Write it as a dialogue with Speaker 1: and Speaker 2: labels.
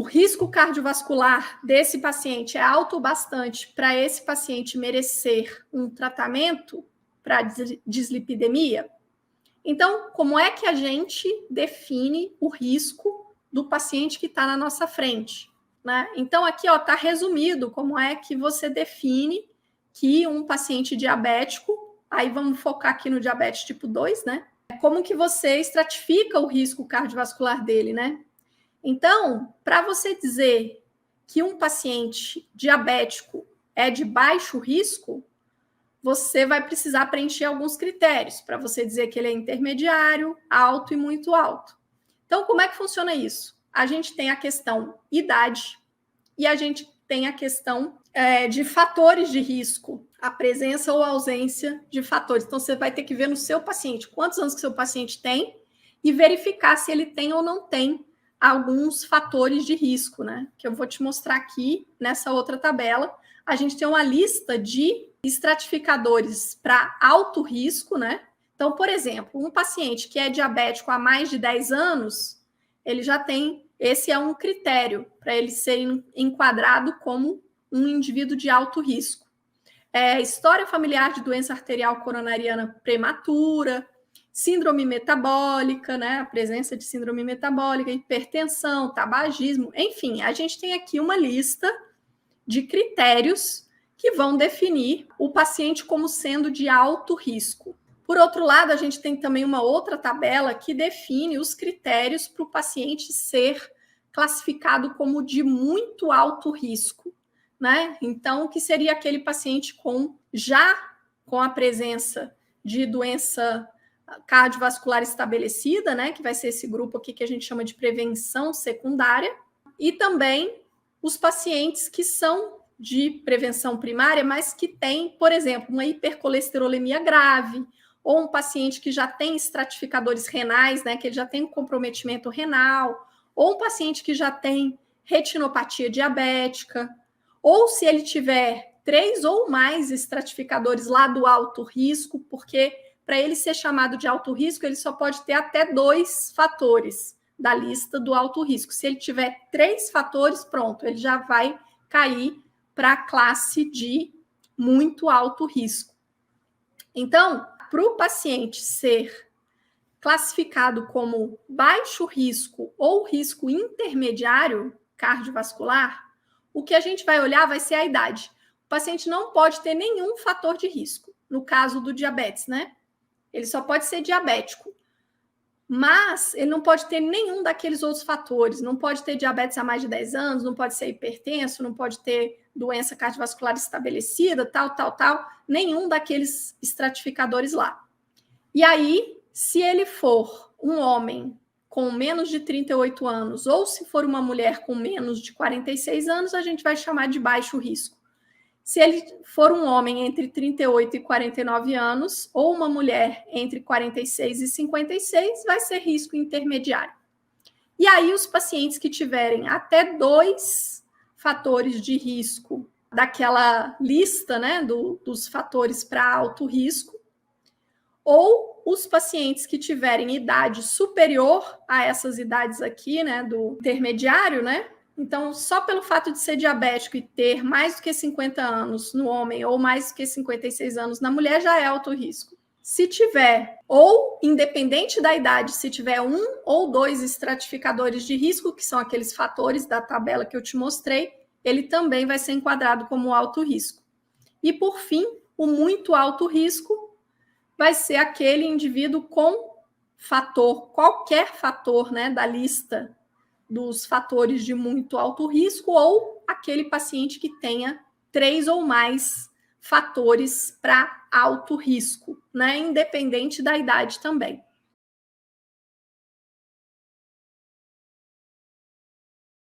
Speaker 1: risco cardiovascular desse paciente é alto o bastante para esse paciente merecer um tratamento para dislipidemia? Então, como é que a gente define o risco do paciente que está na nossa frente, né? Então, aqui está resumido como é que você define que um paciente diabético, aí vamos focar aqui no diabetes tipo 2, né? Como que você estratifica o risco cardiovascular dele, né? Então, para você dizer que um paciente diabético é de baixo risco, você vai precisar preencher alguns critérios para você dizer que ele é intermediário, alto e muito alto. Então, como é que funciona isso? A gente tem a questão idade e a gente tem a questão de fatores de risco, a presença ou ausência de fatores. Então, você vai ter que ver no seu paciente quantos anos que seu paciente tem e verificar se ele tem ou não tem alguns fatores de risco, né? Que eu vou te mostrar aqui nessa outra tabela. A gente tem uma lista de estratificadores para alto risco, né? Então, por exemplo, um paciente que é diabético há mais de 10 anos, ele já tem, esse é um critério para ele ser enquadrado como um indivíduo de alto risco. História familiar de doença arterial coronariana prematura, síndrome metabólica, né? A presença de síndrome metabólica, hipertensão, tabagismo, enfim, a gente tem aqui uma lista de critérios que vão definir o paciente como sendo de alto risco. Por outro lado, a gente tem também uma outra tabela que define os critérios para o paciente ser classificado como de muito alto risco, né? Então, o que seria aquele paciente com a presença de doença cardiovascular estabelecida, né? Que vai ser esse grupo aqui que a gente chama de prevenção secundária, e também os pacientes que são de prevenção primária, mas que têm, por exemplo, uma hipercolesterolemia grave, ou um paciente que já tem estratificadores renais, né, que ele já tem um comprometimento renal, ou um paciente que já tem retinopatia diabética, ou se ele tiver 3 ou mais estratificadores lá do alto risco, porque para ele ser chamado de alto risco, ele só pode ter até 2 fatores da lista do alto risco. Se ele tiver 3 fatores, pronto, ele já vai cair para a classe de muito alto risco. Então, para o paciente ser classificado como baixo risco ou risco intermediário cardiovascular, o que a gente vai olhar vai ser a idade. O paciente não pode ter nenhum fator de risco, no caso do diabetes, né? Ele só pode ser diabético. Mas ele não pode ter nenhum daqueles outros fatores, não pode ter diabetes há mais de 10 anos, não pode ser hipertenso, não pode ter doença cardiovascular estabelecida, tal, nenhum daqueles estratificadores lá. E aí, se ele for um homem com menos de 38 anos, ou se for uma mulher com menos de 46 anos, a gente vai chamar de baixo risco. Se ele for um homem entre 38 e 49 anos, ou uma mulher entre 46 e 56, vai ser risco intermediário. E aí, os pacientes que tiverem até 2 fatores de risco daquela lista, né, dos fatores para alto risco, ou os pacientes que tiverem idade superior a essas idades aqui, né, do intermediário, né? Então, só pelo fato de ser diabético e ter mais do que 50 anos no homem ou mais do que 56 anos na mulher, já é alto risco. Se tiver, ou independente da idade, se tiver 1 ou 2 estratificadores de risco, que são aqueles fatores da tabela que eu te mostrei, ele também vai ser enquadrado como alto risco. E, por fim, o muito alto risco vai ser aquele indivíduo com fator, qualquer fator, né, da lista dos fatores de muito alto risco, ou aquele paciente que tenha 3 ou mais fatores para alto risco, né? Independente da idade também.